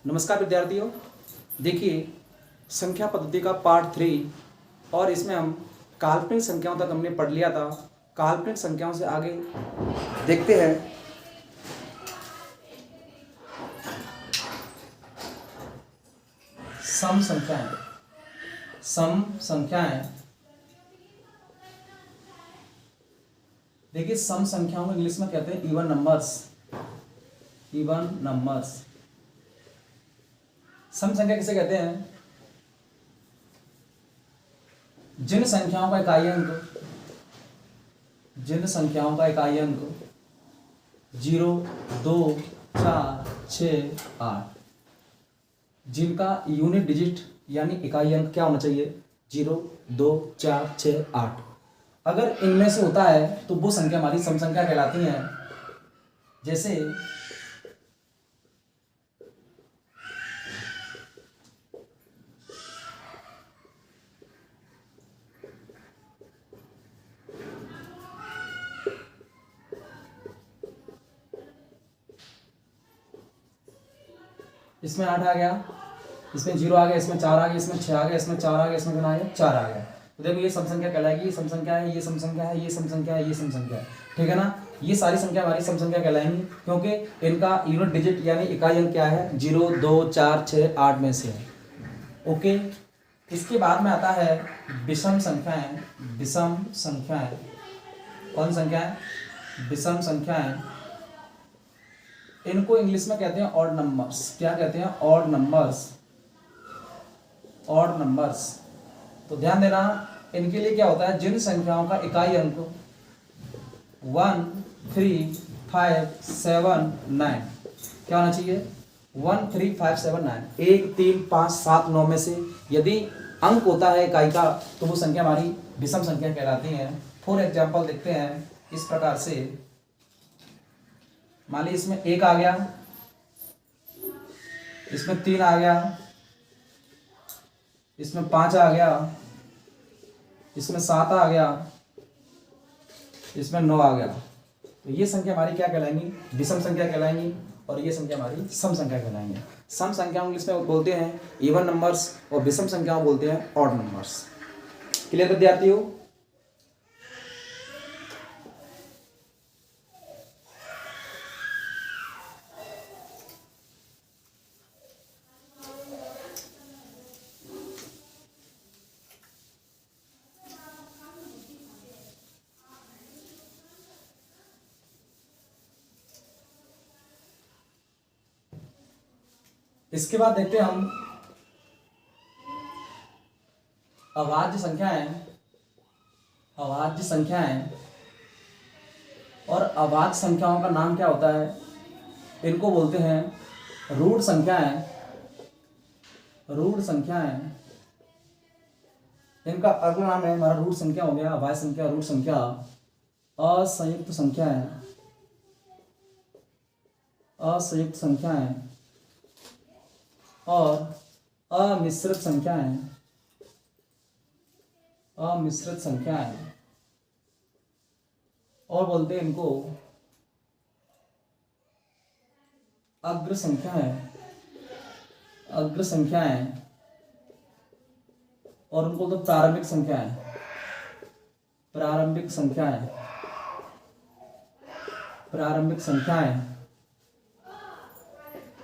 नमस्कार विद्यार्थियों, देखिए संख्या पद्धति का पार्ट 3 और इसमें हम काल्पनिक संख्याओं तक हमने पढ़ लिया था। काल्पनिक संख्याओं से आगे देखते हैं सम संख्याएं। सम संख्याएं, देखिए सम संख्याओं को इंग्लिश में कहते हैं इवन नंबर्स। इवन नंबर्स सम संख्या किसे कहते हैं? जिन संख्याओं का इकाई अंक, जिन संख्याओं का इकाई अंक 0, 2, 4, 6, 8, जिनका यूनिट डिजिट यानी इकाई अंक क्या होना चाहिए? 0, 2, 4, 6, 8। अगर इनमें से होता है तो वो संख्या हमारी सम संख्या कहलाती है। जैसे इसमें 8 आ गया, इसमें 0 आ गया, इसमें 4 आ गया, इसमें 6 आ गया, इसमें 4 आ गया, इसमें कितना आ गया? 4 आ गया। तो देखो ये सम संख्या कहलाएगी। ये सम संख्या है, ये सम संख्या है, ये सम संख्या है, ये सम संख्या है। ठीक है ना? ये सारी संख्या हमारी सम संख्या कहलाएंगी क्योंकि इनका यूनिट डिजिट यानी इकाई अंक क्या है? 0, 2, 4, 6, 8 में से है। ओके, इसके बाद में आता है विषम संख्याएं। विषम संख्याएं कौन संख्याएं? विषम संख्याएं। इनको इंग्लिश में कहते हैं ऑड नंबर्स। क्या कहते हैं? Odd numbers. Odd numbers. तो ध्यान देना, इनके लिए क्या होता है? जिन संख्याओं का इकाई अंक 1, 3, 5, 7, 9 क्या होना चाहिए? 1, 3, 5, 7, 9 1, 3, 5, 7, 9 में से यदि अंक होता है इकाई का तो वो संख्या हमारी विषम संख्या कहलाती है। फॉर एग्जाम्पल देखते हैं इस प्रकार से। मान लीजिए इसमें 1 आ गया, इसमें 3 आ गया, इसमें 5 आ गया, इसमें 7 आ गया, इसमें 9 आ गया। तो ये संख्या हमारी क्या कहलाएंगी? विषम संख्या कहलाएंगी और ये संख्या हमारी सम संख्या कहलाएंगी। सम संख्याओं इंग्लिश में बोलते हैं इवन नंबर्स और विषम संख्याओं बोलते हैं ऑड नंबर्स। क्लियर विद्यार्थियों? इसके बाद देखते हैं हम अभाज्य संख्याएं। अभाज्य संख्याएं और अभाज्य संख्याओं का नाम क्या होता है? इनको बोलते हैं रूट संख्याएं। रूट संख्याएं, इनका अगला नाम है हमारा रूट संख्या हो गया। अभाज्य संख्या, रूट संख्या। असंयुक्त संख्याएं। असंयुक्त संख्याएं और अमिश्रित संख्याएं। अमिश्रित संख्याएं और बोलते हैं इनको अग्र संख्याएं। अग्र संख्याएं और उनको बोलते प्रारंभिक संख्याएं। प्रारंभिक संख्याएं। प्रारंभिक संख्याएं।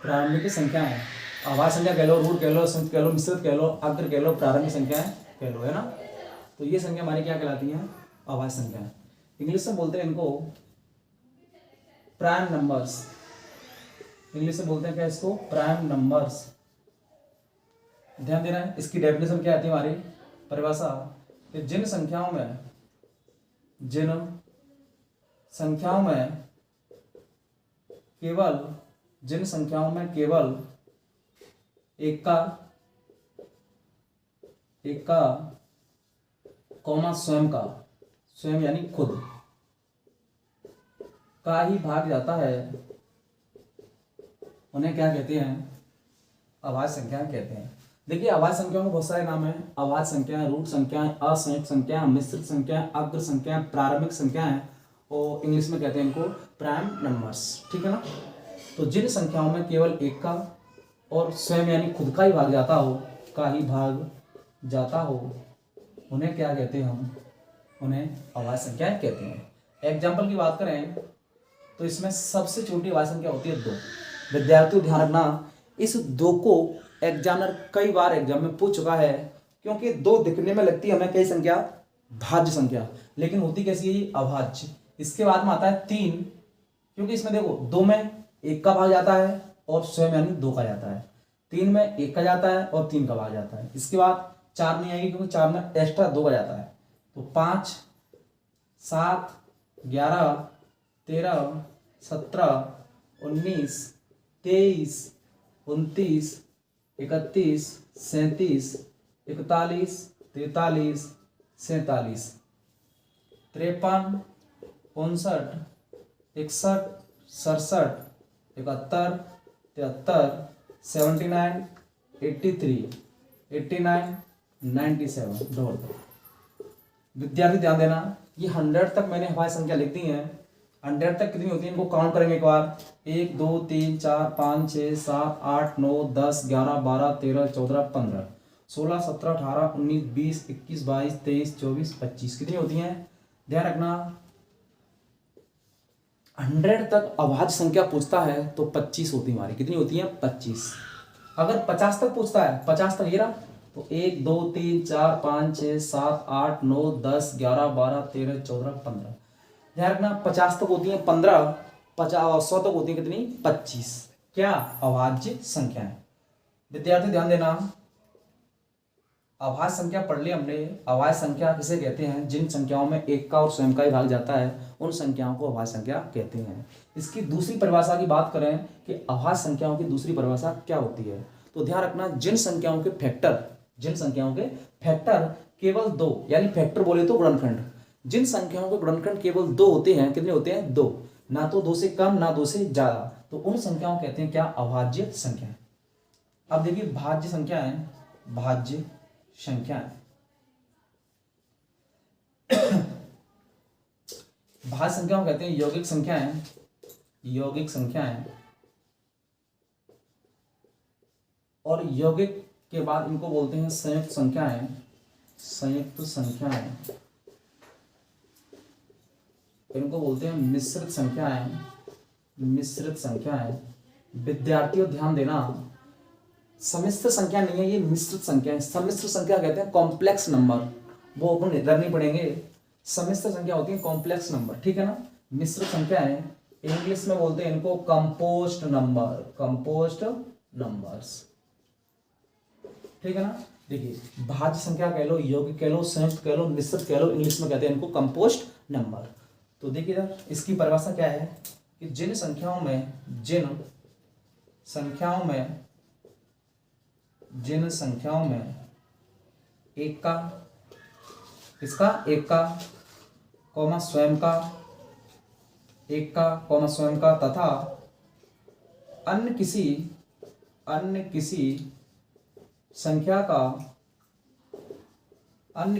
प्रारंभिक संख्याएं। अभाज्य संख्या कह लो, रूट कह लो, संयुक्त कह लो, मिश्रित कह लो, अग्र कह लो, प्रारंभिक संख्याएं कह लो, है ना? तो ये संख्या हमारी क्या कहलाती हैं? अभाज्य संख्याएं। इंग्लिश में बोलते हैं इनको प्राइम नंबर्स। इंग्लिश में बोलते हैं क्या इसको? Prime numbers. ध्यान देना है, इसकी डेफिनेशन क्या आती है हमारी परिभाषा? जिन संख्याओं में, जिन संख्याओं में केवल, जिन संख्याओं में केवल एक का कॉमा स्वयं का, स्वयं यानी खुद का ही भाग जाता है उन्हें क्या कहते हैं? अभाज्य संख्या कहते हैं। देखिए अभाज्य संख्याओं में बहुत सारे नाम हैं। अभाज्य संख्याएं, रूट संख्याएं, असंयुक्त संख्याएं, मिश्रित संख्याएं, अग्र संख्याएं, प्रारंभिक संख्याएं और इंग्लिश में कहते हैं इनको प्राइम नंबर्स। ठीक है ना? तो जिन संख्याओं में केवल एक का और स्वयं यानी खुद का ही भाग जाता हो, का ही भाग जाता हो, उन्हें क्या कहते हैं हम? उन्हें अभाज्य संख्याएं कहते हैं। एग्जाम्पल की बात करें तो इसमें सबसे छोटी अभाज्य संख्या होती है 2। विद्यार्थियों ध्यान रखना, इस 2 को एग्जामिनर कई बार एग्जाम में पूछ चुका है, क्योंकि 2 दिखने में लगती है हमें कई संख्या भाज्य संख्या, लेकिन होती कैसी है ये? अभाज्य। इसके बाद में आता है 3, क्योंकि इसमें देखो 2 में 1 का भाग जाता है और स्वयं यानी 2 का जाता है, 3 में 1 का जाता है और 3 का भाग जाता है। इसके बाद 4 नहीं आएगी, क्योंकि 4 में एक्स्ट्रा 2 का जाता है। तो 5, 7, 11, 13, 17, 19, 23, 29, 31, 37, 41, 43, 47, 53, 59, 61, 67, 71, 73, 79, 83, 89, 97 डॉट। विद्यार्थी ध्यान देना, ये 100 तक मैंने अभाज्य संख्या लिख दी है। 100 तक कितनी होती है इनको काउंट करेंगे एक बार। 1 2 3 4 5 6 7 8 9 10 11 12 13 14 15 16 17 18 19 20 21 22 23 24 25 कितनी होती हैं? ध्यान रखना, 100 तक अभाज्य संख्या पूछता है तो 25 होती है हमारी। कितनी होती है? 25। अगर 50 तक पूछता है, 50 तक ये रहा, तो 1 2 3 4 5 6 7 8 9 10 11 12 13 14 15। ध्यान रखना, 50 तक होती है 15, 50 100 तक होती है कितनी? 25। क्या? अभाज्य संख्या है। विद्यार्थी ध्यान देना, अभाज्य संख्या पढ़ ली हमने। अभाज्य संख्या किसे कहते हैं? जिन संख्याओं में 1 का और स्वयं का ही भाग जाता है, उन संख्याओं को अभाज्य संख्या कहते हैं। इसकी दूसरी परिभाषा की बात करें कि अभाज्य संख्याओं की दूसरी परिभाषा क्या होती है, तो ध्यान रखना, जिन संख्याओं के फैक्टर केवल 2, यानी फैक्टर बोले तो गुणनखंड, जिन संख्याओं के गुणनखंड केवल 2 होते हैं। कितने होते हैं? 2, ना तो 2 से कम ना 2 से ज्यादा, तो उन संख्याओं कहते हैं क्या? अभाज्य संख्या। अब देखिए भाज्य संख्या है, भाज्य संख्याएं। भाज्य संख्याओं कहते हैं यौगिक संख्याएं, यौगिक संख्याएं। और यौगिक के बाद इनको बोलते हैं संयुक्त संख्याएं, संयुक्त संख्याएं। इनको बोलते हैं मिश्रित संख्याएं, मिश्रित संख्याएं। विद्यार्थियों ध्यान देना, सम्मिश्र संख्या नहीं है ये, मिश्रित संख्या है। सम्मिश्र संख्या कहते हैं कॉम्प्लेक्स नंबर, वो अपन इधर नहीं पढ़ेंगे। सम्मिश्र संख्या होती है कॉम्प्लेक्स नंबर, ठीक है ना। मिश्रित संख्या है, इंग्लिश में बोलते हैं इनको कंपोस्ट नंबर, कंपोस्ट नंबर्स, ठीक है ना। देखिए भाज्य संख्या कह लो, यौगिक कह लो, संयुक्त कह लो, मिश्रित कह लो, इंग्लिश में कहते हैं इनको कंपोस्ट नंबर। तो देखिए इधर इसकी परिभाषा क्या है कि जिन संख्याओं में एक का, इसका एक का कॉमा स्वयं का, एक का कॉमा स्वयं का तथा अन्य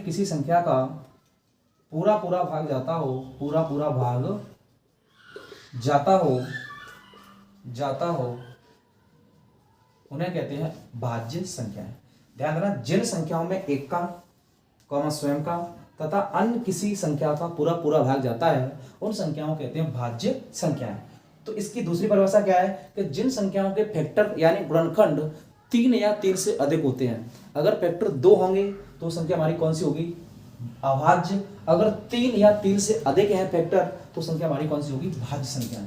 किसी संख्या का पूरा पूरा भाग जाता हो, पूरा पूरा भाग जाता हो, उन्हें कहते हैं भाज्य संख्याएं। ध्यान देना, जिन संख्याओं में एक का कॉमा स्वयं का तथा अन्य किसी संख्या का पूरा पूरा भाग जाता है, उन संख्याओं कहते हैं भाज्य संख्याएं। तो इसकी दूसरी परिभाषा क्या है कि जिन संख्याओं के फैक्टर यानी गुणनखंड 3 या 3 से अधिक होते हैं। अगर फैक्टर 2 होंगे तो संख्या हमारी कौन सी होगी? अभाज्य। अगर 3 या 3 से अधिक है फैक्टर तो संख्या हमारी कौन सी होगी? भाज्य संख्या।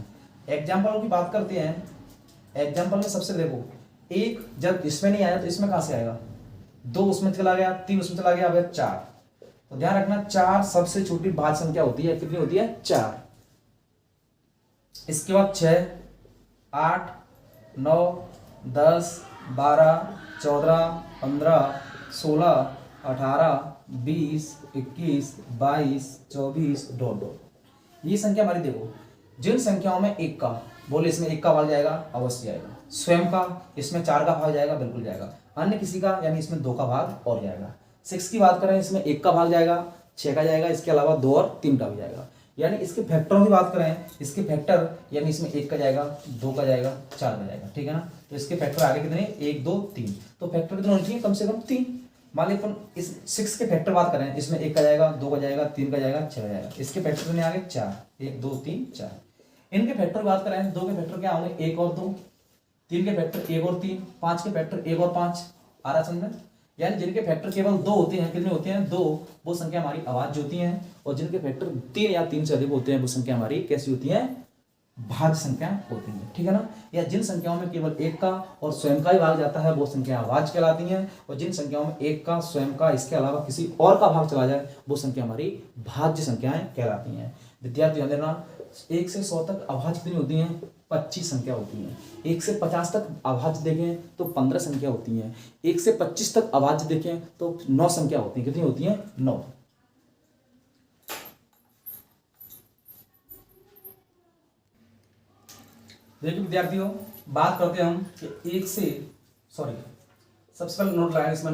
एग्जाम्पलों की बात करते हैं। एग्जाम्पल में सबसे देखो, 1 जब इसमें नहीं आया तो इसमें कहां से आएगा? 2 उसमें चला गया, 3 उसमें चला गया, अब 4। तो ध्यान रखना 4 सबसे छोटी भाज्य संख्या होती है। कितनी होती है? 4। इसके बाद 6, 8, 9, 10, 12, 14, 15, 16, 18, 20, 21, 22, 24 डॉट डॉट। ये संख्या हमारी देखो, जिन संख्याओं में एक का, बोले इसमें एक का भाग जाएगा, अवश्य जाएगा। स्वयं का, इसमें 4 का भाग जाएगा, बिल्कुल जाएगा। अन्य किसी का, यानी इसमें 2 का भाग और जाएगा। 6 की बात करें, इसमें 1 का भाग जाएगा, 6 का जाएगा, इसके अलावा 2 और 3 का भी जाएगा। यानी इसके फैक्टरों की बात करें, इसके फैक्टर यानी इसमें 1 का जाएगा, 2 का जाएगा, 4 का जाएगा, ठीक है ना। तो इसके फैक्टर आगे कितने, 1 2 3, तो फैक्टर कितने होने चाहिए, कम से कम 3। मान लीजिए अपन इस 6 के फैक्टर बात करें, इसमें 1 का जाएगा, 2 का जाएगा, 3 का जाएगा, 6 का जाएगा, इसके फैक्टर कितने आ गए 4, 1 2 3 4। इनके फैक्टर की बात करें, 2 के फैक्टर क्या होंगे, 1 और 2, 3 के फैक्टर 1 और 3, 5 के फैक्टर 1 और 5, आ रहा समझ में। यानी जिनके फैक्टर केवल 2 होते हैं, कितने होते हैं 2, वो संख्या हमारी अभाज्य होती है। और जिनके फैक्टर 3 या 3 से अधिक होते हैं, वो संख्या हमारी कैसी होती है, भाज्य संख्या होती है, ठीक है ना। या जिन संख्याओं में केवल 1 का और स्वयं का ही भाग जाता है, वो संख्या अभाज्य कहलाती हैं। और जिन संख्याओं में 1 का, स्वयं का, इसके अलावा किसी और का भाग चला जाए, वो संख्या हमारी भाज्य संख्याएं कहलाती हैं। विद्यार्थी ध्यान देना, 1 से 100 तक अभाज्य कितनी होती हैं, 25 संख्या होती हैं। 1 से 50 तक अभाज्य देखें तो 15 संख्या होती हैं। 1 से 25 तक अभाज्य देखें तो 9 संख्या होती है। कितनी होती हैं, 9। देखिए विद्यार्थियों, बात करते हैं हम कि 1 से सबसे पहले नोट लगाएंगे इसमें।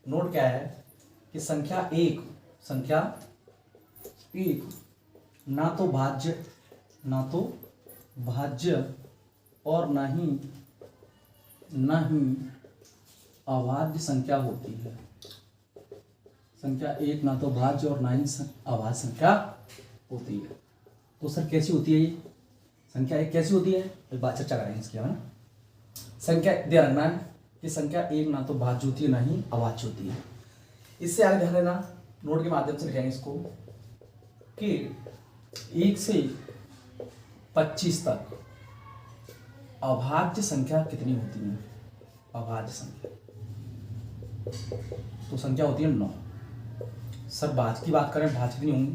नोट क्या है कि संख्या 1 ना तो भाज्य और ना ही अभाज्य संख्या होती है। संख्या 1 ना तो भाज्य और ना ही अभाज्य संख्या होती है। तो सर कैसी होती है ये संख्या 1, कैसी होती है, एक बात चर्चा करेंगे इसकी, है ना। संख्या ध्यान रखना है कि संख्या 1 ना तो भाज्य होती है ना ही अभाज्य होती है। इससे आगे ध्यान देना, नोट के माध्यम से लिखेंगे इसको कि 1 से 25 तक अभाज्य संख्या कितनी होती है, अभाज्य संख्या तो संख्या होती है 9। सर भाज्य की बात करें, भाज्य कितनी होंगी,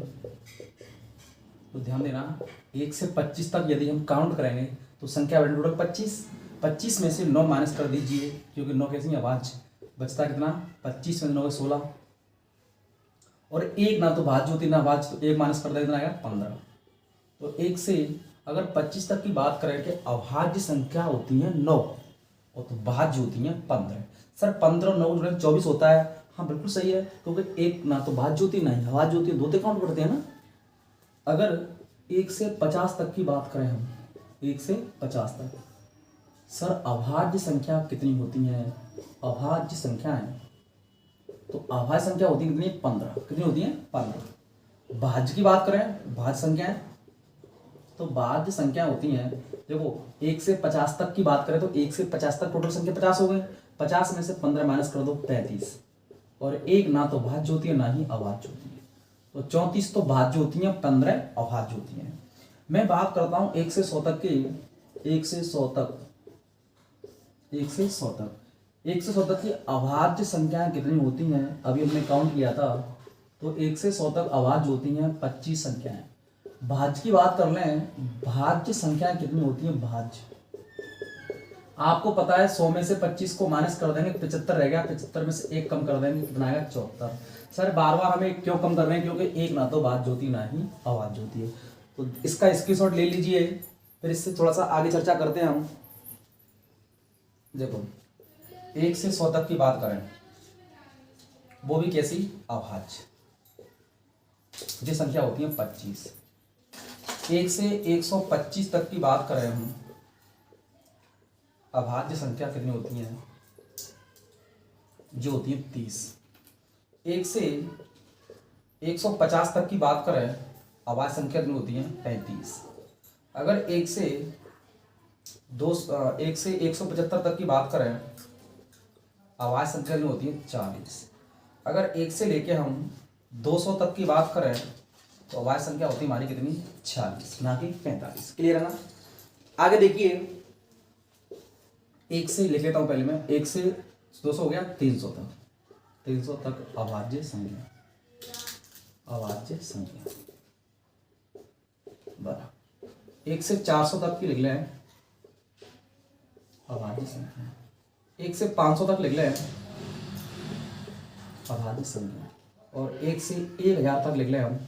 तो ध्यान देना 1 से 25 तक यदि हम काउंट करेंगे तो संख्या बनेगी टोटल 25 में से 9 माइनस कर दीजिए, क्योंकि 9 कैसी अभाज्य, बचता कितना 25 में 9 16। और 1 ना तो भाज्य होती ना अभाज्य, तो 1 माइनस कर दें कितना आएगा 15। तो 1 से अगर 25 तक की बात करें कि अभाज्य संख्या होती है 9 और तो भाज्य होती है 15। सर 15 और 9 जुड़े 24 होता है, हाँ बिल्कुल सही है, क्योंकि 1 ना तो भाज्य होती ना ही अभाज्य होती है, दो काउंट करते हैं ना। अगर 1 से 50 तक की बात करें हम, 1 से 50 तक, सर अभाज्य संख्या कितनी होती है, अभाज्य संख्याएं, तो अभाज्य संख्या होती है कितनी, 15। कितनी होती है 15। भाज्य की बात करें, भाज्य संख्याएं, तो भाज्य संख्या होती हैं, देखो 1 से 50 तक की बात करें तो 1 से 50 तक टोटल संख्या 50 हो गई। 50 में से 15 माइनस कर दो 35। और 1 ना तो भाज्य होती है ना ही अभाज्य होती है, तो 34 तो भाज्य होती हैं, 15 अभाज्य होती हैं। मैं बात करता हूँ 1 से 100 तक की, 1 से 100 तक की अभाज्य संख्याएं कितनी होती हैं, अभी हमने काउंट किया था, तो 1 से 100 तक अभाज्य होती हैं 25 संख्याएं। भाज्य की बात कर लें, भाज्य संख्याएं कितनी होती हैं, भाज्य आपको पता है 100 में से 25 को माइनस कर देंगे 75 रह गया, 75 में से 1 कम कर देंगे कितना आएगा 74। सर बार बार हमें क्यों कम कर रहे हैं, क्योंकि 1 ना तो भाज्य होती ना ही अभाज्य होती है। तो इसका स्क्रीनशॉट ले लीजिए, फिर इससे थोड़ा सा आगे चर्चा करते हैं हम। देखो 1 से 100 तक की बात करें, वो भी कैसी, अभाज्य, ये संख्या होती है 25। 1 से 125 तक की बात करें हम, अभाज्य संख्या कितनी होती है, जो होती है 30। 1 से 150 तक की बात करें, अभाज्य संख्या कितनी होती है 35। अगर 1 से 175 तक की बात करें, अभाज्य संख्या कितनी होती है 40। अगर 1 से लेके हम 200 तक की बात करें तो अभाज्य संख्या होती है हमारी कितनी 46, ना कि 45। क्लियर है ना। आगे देखिए, 1 से लिख लेता हूं पहले मैं, 1 से 200 हो गया 300 तक अभाज्य संख्या, बरा 1 से 400 तक की लिख लें अभाज्य संख्या, 1 से 500 तक लिख लें अभाज्य संख्या, और 1 से 1000 तक लिख लें हम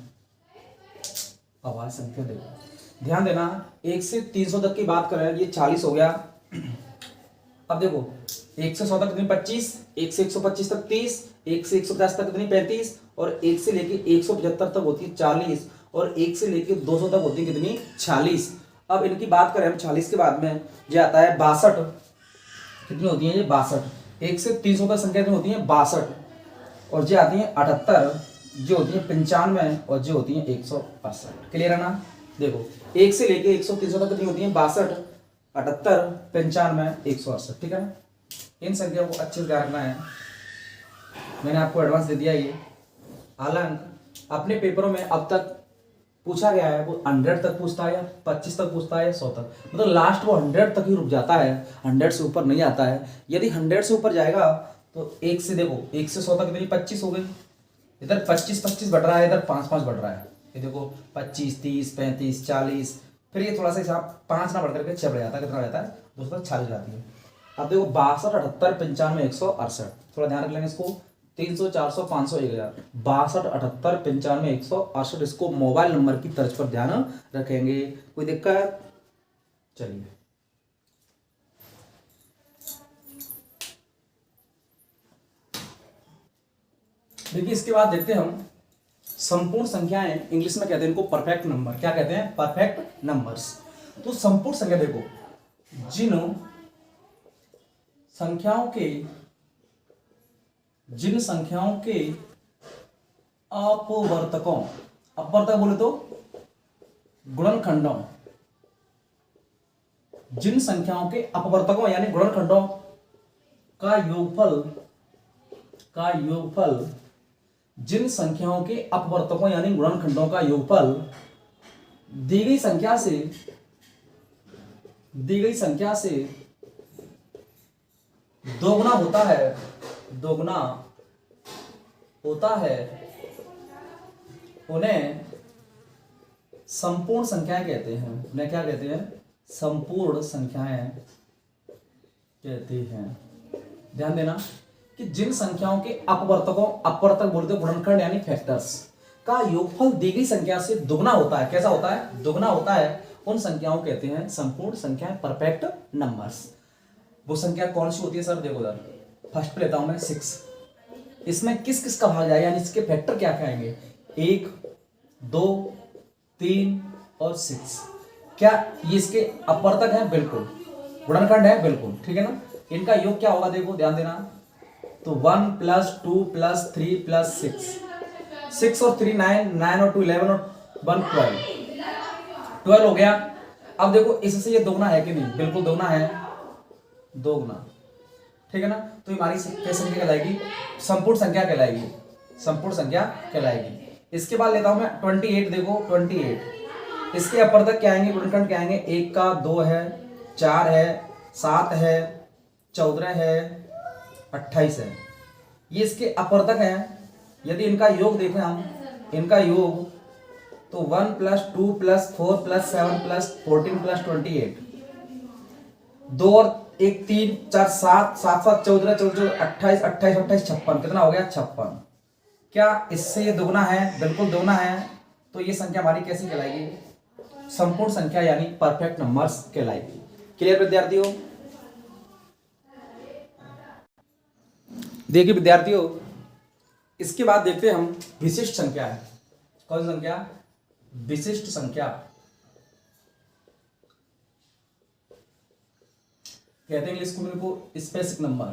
अभाज्य संख्या। देखो ध्यान देना, 1 से 300 तक की बात करें, ये 40 हो गया। अब देखो 1 से 100 तक कितनी 25, 1 से 125 तक 30, 1 से 150 तक कितनी 35, और 1 से लेके 175 तक होती है 40, और 1 से लेके 200 तक होती है कितनी, 46। अब इनकी बात करें हम 46 के बाद में ये आता है 62, कितनी होती है ये 62। 1 से 300 तक संख्या कितनी होती है 62, और ये आती है 78, जो होती है 95, और जो होती है 168। क्लियर है ना। देखो 1 से लेके 100 300 तक कितनी होती है 62, 78, 95, 168। ठीक है ना। इन संख्या को अच्छे से रखना है, मैंने आपको एडवांस दे दिया ये। हालांकि अपने पेपरों में अब तक पूछा गया है वो 100 तक पूछता है, या 25 तक पूछता है, या 100 तक, मतलब लास्ट वो 100 तक ही रुक जाता है, 100 से ऊपर नहीं आता है। यदि 100 से ऊपर जाएगा तो 1 से देखो 1 से 100 तक कितनी 25 हो गई, इधर 25 बढ़ रहा है, इधर 5 बढ़ रहा है। ये देखो 25, 30, 35, 40, फिर ये थोड़ा सा हिसाब 5 ना बढ़ करके 6 बढ़ जाता है, कितना रहता है 246 जाती है। अब देखो 62, 78, 95, 168, थोड़ा ध्यान रख लेंगे इसको। 300, 400, 500, 1000, 62, 78, 95, 168, इसको मोबाइल नंबर की तर्ज पर ध्यान रखेंगे। कोई दिक्कत? चलिए देखिए, इसके बाद देखते हैं हम संपूर्ण संख्याएं, इंग्लिश में कहते हैं इनको परफेक्ट नंबर। क्या कहते हैं? Perfect numbers. तो संपूर्ण संख्या देखो, जिन संख्याओं के अपवर्तकों, अपवर्तक बोले तो गुणनखंडों, जिन संख्याओं के अपवर्तकों यानी गुणनखंडों का योगफल, जिन संख्याओं के अपवर्तकों यानी गुणनखंडों का योगफल दी गई संख्या से दोगुना होता है, उन्हें संपूर्ण संख्याएं कहते हैं। उन्हें क्या कहते हैं? संपूर्ण संख्याएं कहते हैं। ध्यान देना कि जिन संख्याओं के अपवर्तक बोलते हैं गुणनखंड यानी फैक्टर्स का योगफल दी गई संख्या से दुगना होता है। कैसा होता है? दुगना होता है। उन संख्याओं कहते हैं संपूर्ण संख्याएं, परफेक्ट नंबर्स। वो संख्या कौन सी होती है सर? देखो सर, फर्स्ट पे लेता हूं मैं 6। इसमें किस किस का भाग जाएगा, यानी इसके फैक्टर क्या क्या आएंगे? 1, 2, 3 और 6। क्या ये इसके अपवर्तक हैं? बिल्कुल। गुणनखंड है? बिल्कुल। ठीक है ना। इनका योग क्या होगा? देखो ध्यान देना। तो 1 + 2 + 3 + 6, 6 और 3 9, 9 और 2 11 और 1 12 हो गया। अब देखो इससे ये दोगुना है कि नहीं? बिल्कुल दोगुना है, दोगुना। ठीक है ना। तो हमारी क्या संख्या कहलाएगी? संपूर्ण संख्या कहलाएगी, संपूर्ण संख्या कहलाएगी। इसके बाद लेता हूं मैं 28। देखो 28, इसके अपवर्तक क्या आएंगे, गुणनखंड क्या आएंगे? 1 का 2 है, 4 है, 7 है, 14 है, 28 है। ये इसके अपवर्तक हैं। यदि इनका योग देखें हम, इनका योग तो 1 + 2 + 4 + 7 + 14 + 28, 2 और 1 3 4 7 7 7 14 14 28 28 28 56, कितना हो गया? 56। क्या इससे ये दुगना है? बिल्कुल दुगना है। तो ये संख्या हमारी कैसी कहलाएगी? संपूर्ण संख्या यानी परफेक्ट नंबर्स कहलाएगी। क्लियर विद्यार्थियों? देखिए विद्यार्थियों, इसके बाद देखते हैं हम विशिष्ट संख्या है। कौन सी संख्या? विशिष्ट संख्या कहते हैं इंग्लिश को स्पेसिफिक नंबर।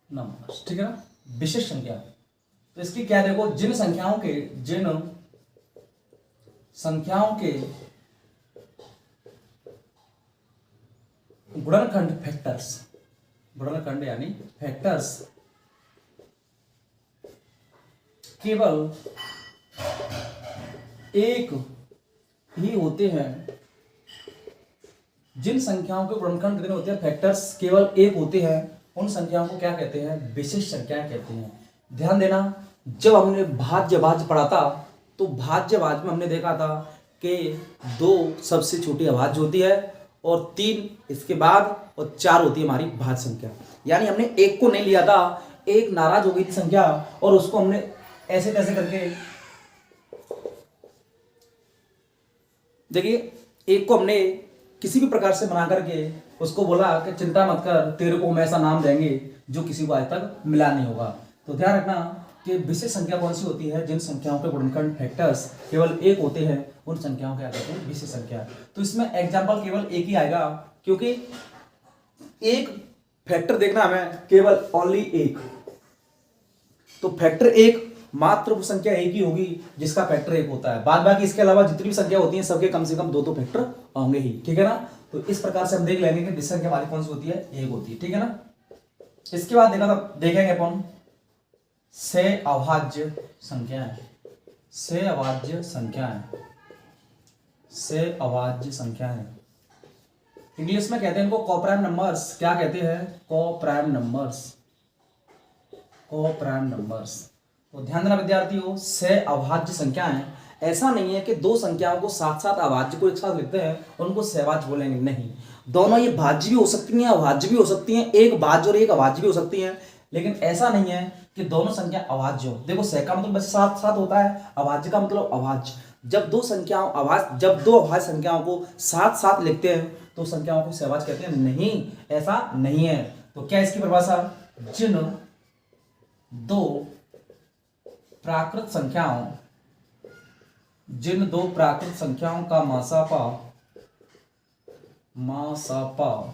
नंबर्स, ठीक है ना। विशिष्ट संख्या तो इसकी क्या? देखो जिन संख्याओं के गुणनखंड फैक्टर्स, गुणनखंड यानी फैक्टर्स केवल एक ही होते हैं, जिन संख्याओं के गुणनखंड कितने होते हैं? फैक्टर्स केवल एक होते हैं, उन संख्याओं को क्या कहते हैं? विशिष्ट संख्याएं कहते हैं। ध्यान देना, जब हमने भाज्य पढ़ा था तो भाज्य में हमने देखा था कि 2 सबसे छोटी अभाज्य होती है और 3 इसके बाद और 4 होती है हमारी भाज्य संख्या। यानी हमने एक को नहीं लिया था, एक नाराज हो गई थी संख्या और उसको हमने ऐसे तैसे करके, देखिए एक को हमने किसी भी प्रकार से बना करके उसको बोला कि चिंता मत कर, तेरे को हम ऐसा नाम देंगे जो किसी को आज तक मिला नहीं होगा। तो ध्यान रखना कि विशेष संख्या कौन सी होती है, जिन संख्याओं के गुणनखंड फैक्टर्स केवल एक होते हैं उन संख्याओं क्या कहते हैं, विशेष संख्या। तो इसमें एग्जाम्पल केवल एक ही आएगा, क्योंकि एक फैक्टर देखना हमें केवल ओनली एक, तो फैक्टर एक मात्र संख्या एक ही होगी जिसका फैक्टर एक होता है। बाद बाकी इसके अलावा जितनी भी संख्या होती है सबके कम से कम दो तो फैक्टर होंगे ही, ठीक है ना। तो इस प्रकार से हम देख लेंगे कि विशेष संख्या हमारी कौन सी होती है, एक होती है, ठीक है ना। इसके बाद देखेंगे अपन से अभाज्य संख्याएं, से अभाज्य संख्याएं, से अभाज्य संख्याएं। इंग्लिश में कहते हैं इनको कोप्राइम नंबर्स। क्या कहते हैं, कोप्राइम नंबर्स, कोप्राइम नंबर्स। तो ध्यान देना विद्यार्थियों, से अभाज्य संख्याएं, ऐसा नहीं है कि दो संख्याओं को साथ साथ अभाज्य को एक साथ लिखते हैं उनको सहभाज्य बोलेंगे, नहीं, दोनों ये भाज्य भी हो सकती हैं अभाज्य भी हो सकती हैं, एक भाज्य और एक अभाज्य भी हो सकती हैं, लेकिन ऐसा नहीं है कि दोनों संख्या अभाज्य हो। देखो सह का मतलब बस साथ साथ होता है, अभाज्य का मतलब अभाज्य। जब दो अभाज्य संख्याओं को साथ साथ लिखते हैं तो संख्याओं को सहभाज्य कहते हैं, नहीं, ऐसा नहीं है। तो क्या इसकी परिभाषा, जिन दो प्राकृत संख्याओं का मासापा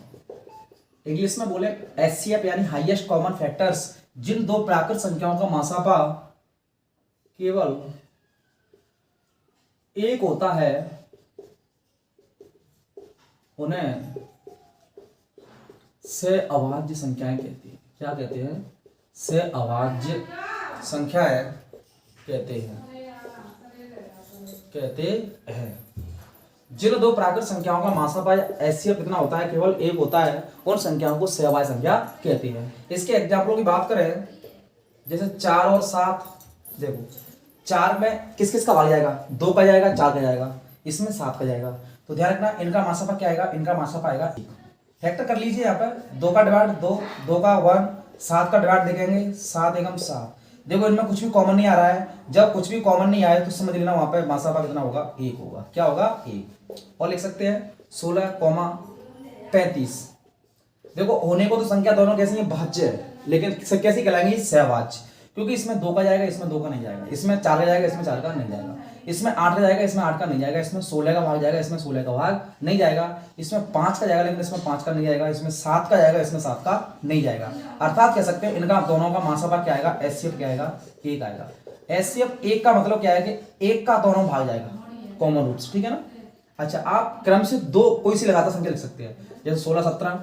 इंग्लिश में बोले एचसीएफ यानी हाईएस्ट कॉमन फैक्टर्स, जिन दो प्राकृत संख्याओं का मासापा केवल एक होता है उन्हें से अभाज्य संख्याएं कहती हैं। क्या कहते हैं, से अभाज्य संख्याएं कहते हैं। जिन दो प्राकृत संख्याओं का मासापा एचसीएफ कितना होता है, केवल एक होता है, उन संख्याओं को सहभाज्य संख्या कहती है। इसके एग्जाम्पलों की बात करें, जैसे 4 और 7, देखो 4 में किस किस का भाग जाएगा, 2 का जाएगा, 4 का जाएगा, इसमें 7 का जाएगा। तो ध्यान रखना इनका मासापा क्या आएगा, इनका मासापा आएगा 1। फैक्टर कर लीजिए यहाँ पर, 2 का डिवाइड 2, 2 का 1, 7 का डिवाइड देखेंगे 7 एकम 7। देखो इनमें कुछ भी कॉमन नहीं आ रहा है, जब कुछ भी कॉमन नहीं आए तो समझ लेना वहां पे मासापा कितना होगा, 1 होगा। क्या होगा, 1। और लिख सकते हैं 16,35। देखो होने को तो संख्या दोनों कैसी है, भाज्य है, लेकिन कैसी कहलाएंगी, सहभाज्य, क्योंकि इसमें 2 का जाएगा, इसमें 2 का नहीं जाएगा, इसमें 4 का जाएगा, इसमें 4 का नहीं जाएगा, इसमें 8 का जाएगा, इसमें 8 का नहीं जाएगा, इसमें 16 का भाग जाएगा, इसमें 16 का भाग नहीं जाएगा, इसमें 5 का जाएगा लेकिन इसमें 5 का नहीं जाएगा, इसमें 7 का जाएगा, इसमें 7 का नहीं जाएगा। अर्थात कह सकते हैं इनका दोनों का मासापा क्या आएगा, एचसीएफ क्या आएगा, 1 आएगा। एचसीएफ 1 का मतलब क्या है कि 1 का दोनों भाग जाएगा, कॉमन रूट्स, ठीक है ना। अच्छा, आप क्रम से दो कोई सी लगातार संख्या लिख सकते हैं, जैसे 16 17,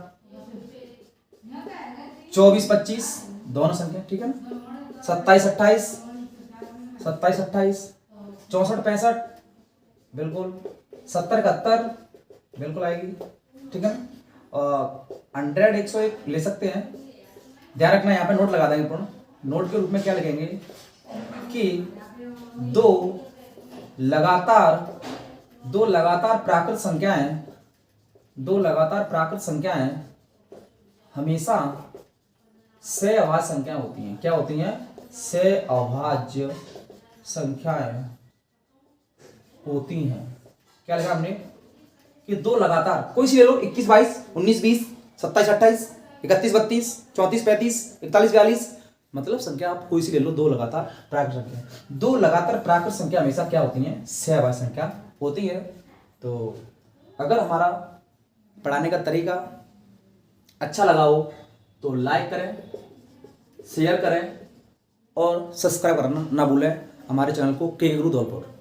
24 25 दोनों संख्या, ठीक है ना, 27 28, 27 28, 64 65 बिल्कुल, 70 71 बिल्कुल आएगी, ठीक है ना। 100 101 ले सकते हैं। ध्यान रखना यहाँ पे नोट लगा देंगे पूर्ण, नोट के रूप में क्या लिखेंगे कि दो लगातार प्राकृत संख्याएं हमेशा से अभाज्य संख्या होती हैं। क्या होती हैं, से अभाज्य संख्याएं होती हैं। क्या लिखा हमने कि दो लगातार कोई सी ले लो, 21 22, 19 20, 27 28, 31 32, 34 35, 41 42, मतलब संख्या आप कोई सी ले लो, दो लगातार प्राकृत संख्या। दो लगातार प्राकृत संख्या हमेशा क्या होती हैं, सहभाज्य संख्या होती है। तो अगर हमारा पढ़ाने का तरीका अच्छा लगा हो तो लाइक करें, शेयर करें और सब्सक्राइब करना ना भूलें हमारे चैनल को के गुरु धौलपुर।